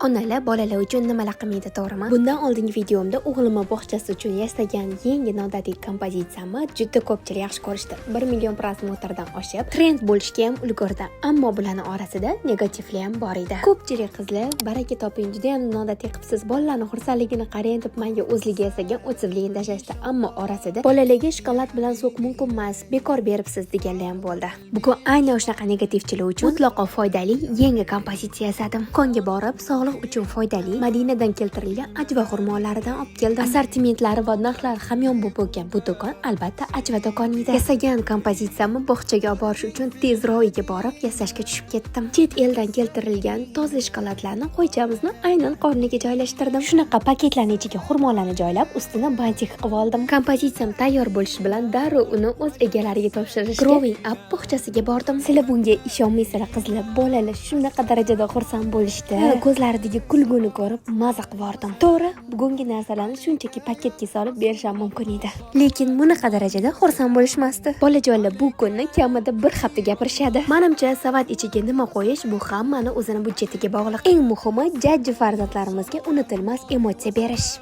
Onalar bolalar uchun nimalar qilmaydi, to'g'rimi? Bundan oldingi videomda o'g'limni bog'chasi uchun yasagan yangi noodatiy kompozitsiyamni juda ko'pchilik yaxshi ko'rishdi. 1 million prosmotrdan oshib, trend bo'lishga ham ulgurdi. Ammo bularning orasida negativli ham bor edi. Ko'pchilik qizlar baraka toping, juda ham noodatiy qilibsiz, bolalarning xursandligini qarang deb menga o'zligi yasagan o'tsizligini tashashdi. Ammo orasida bolalarga shokolad bilan so'q mumkin emas, bekor beribsiz deganlar ham bo'ldi. Bugun aynan shunaqa negativchilar uchun mutlaqo foydali yangi kompozitsiya yasadim. Konga borib, sog'liq uchun foydali Madinadan keltirilgan ajva xurmolaridan olib keldim. Assortimentlari va narxlari hamyonbop bo'lgan bu do'kon albatta ajva do'koni edi. Yasagan kompozitsiyamni bog'chaga olib borish uchun tezroqga borib yasashga tushib ketdim. Chet eldan keltirilgan toza shokoladlarni qo'ychamizni aynan qorniga joylashtirdim. Shunaqa paketlarning ichiga xurmolarni joylab, ustini bantik qilib oldim. Kompozitsiyam tayyor bo'lishi bilan darrov uni o'z egalariga topshirishga Growing Up bog'chasiga bordim. Sizlar bunga ishonmaysizlar, qizlar, bolalar shunaqa darajada xursand bo'lishdi. Ko'zlaridagi kulguni ko'rib maza qilib bordim. To'g'ri, bugungi narsalarni shunchaki paketga solib berishim mumkin edi. Lekin bunaqa darajada xursand bo'lishmasdi. Bolajonlar bu kunni kamida bir hafta gapirishadi. Menimcha, savat ichiga nima qo'yish bu hammani o'zini budjetiga bog'liq. Eng muhimi, jajji farzandlarimizga unutilmas emotsiya berish.